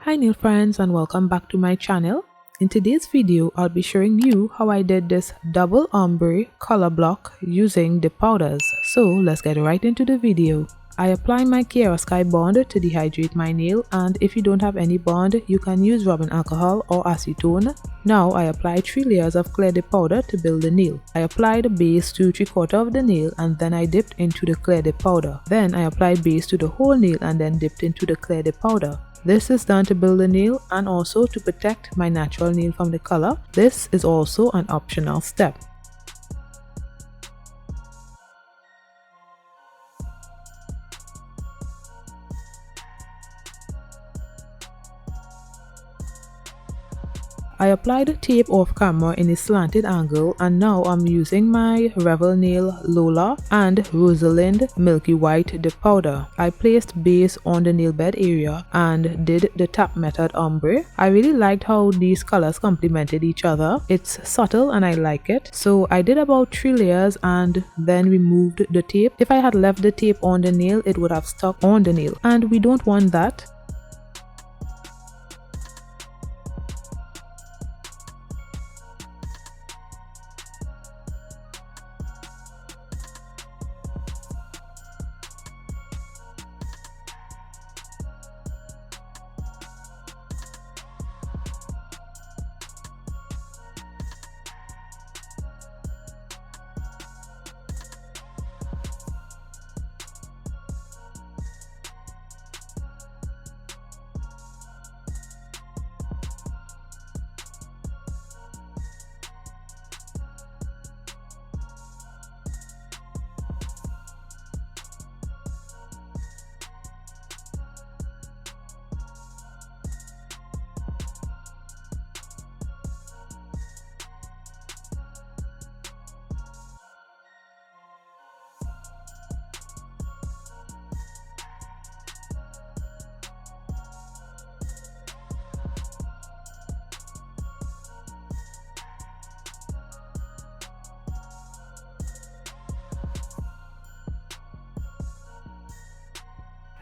Hi nail friends, and welcome back to my channel. In today's video, I'll be showing you how I did this double ombre color block using the powders. So let's get right into the video. I apply my Cherael bond to dehydrate my nail, and if you don't have any bond, you can use rubbing alcohol or acetone. Now I apply 3 layers of clear dip powder to build the nail. I applied the base to 3/4 of the nail and then I dipped into the clear dip powder. Then I applied base to the whole nail and then dipped into the clear dip powder. This is done to build the nail and also to protect my natural nail from the color. This is also an optional step. I applied the tape off camera in a slanted angle, and now I'm using my Revel nail Lola and Rosalind milky white dip powder. I placed base on the nail bed area and did the tap method ombre. I really liked how these colors complemented each other. It's subtle and I like it. So I did about 3 layers and then removed the tape. If I had left the tape on the nail, it would have stuck on the nail, and we don't want that.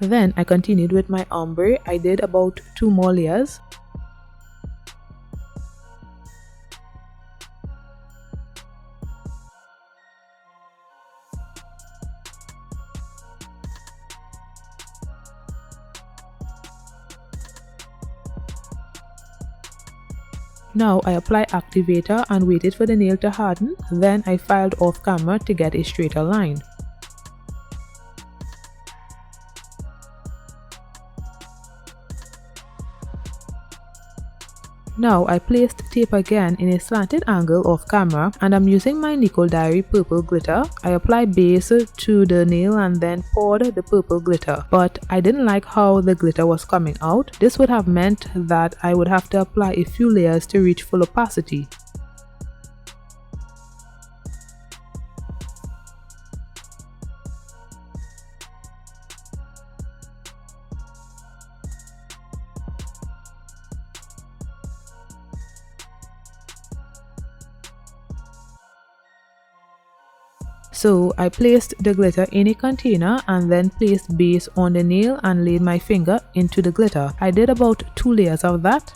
Then I continued with my ombre. I did about 2 more layers. Now I apply activator and waited for the nail to harden. Then I filed off camera to get a straighter line. Now I placed tape again in a slanted angle off camera, and I'm using my Nicole Diary purple glitter. I apply base to the nail and then poured the purple glitter, but I didn't like how the glitter was coming out. This would have meant that I would have to apply a few layers to reach full opacity. So I placed the glitter in a container and then placed base on the nail and laid my finger into the glitter. I did about 2 layers of that.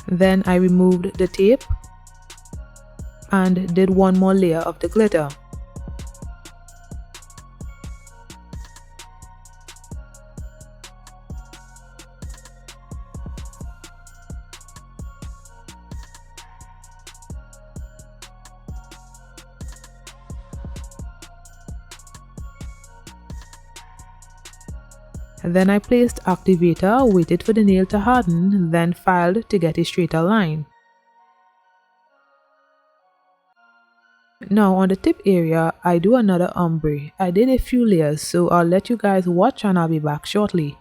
Then I removed the tape and did 1 more layer of the glitter. Then I placed activator, waited for the nail to harden, then filed to get a straighter line. Now on the tip area, I do another ombre. I did a few layers, so I'll let you guys watch and I'll be back shortly.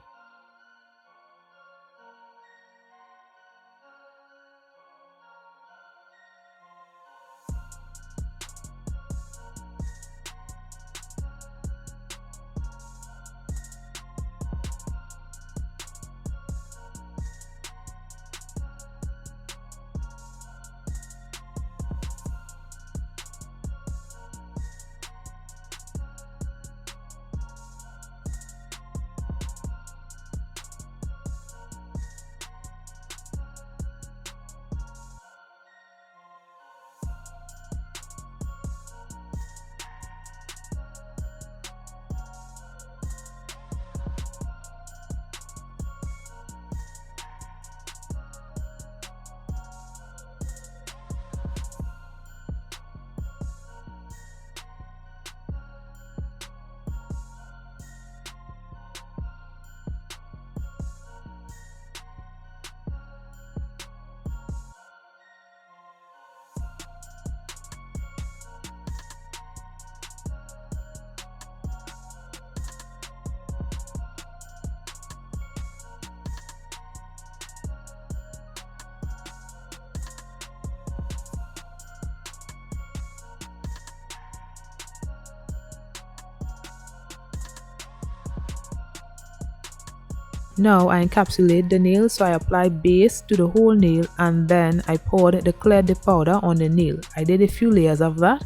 Now I encapsulate the nail, so I apply base to the whole nail and then I poured the clear dip powder on the nail. I did a few layers of that.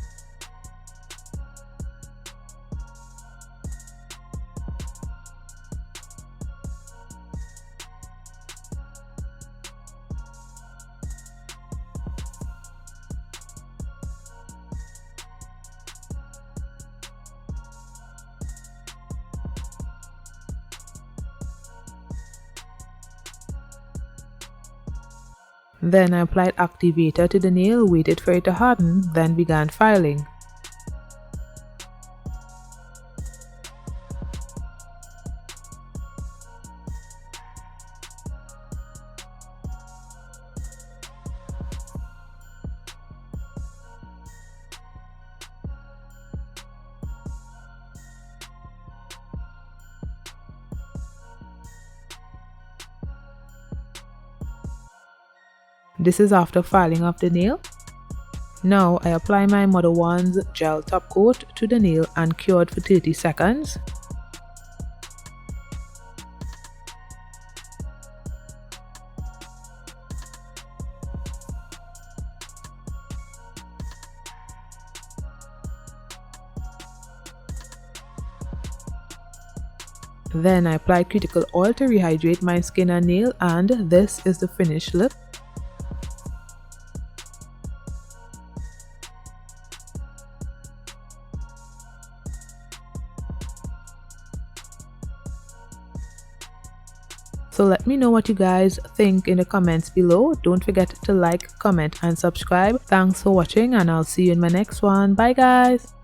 Then I applied activator to the nail, waited for it to harden, then began filing. This is after filing of the nail. Now I apply my Mother One's gel top coat to the nail and cured for 30 seconds. Then I apply cuticle oil to rehydrate my skin and nail, and this is the finished look. So let me know what you guys think in the comments below. Don't forget to like, comment and subscribe. Thanks for watching and I'll see you in my next one. Bye guys.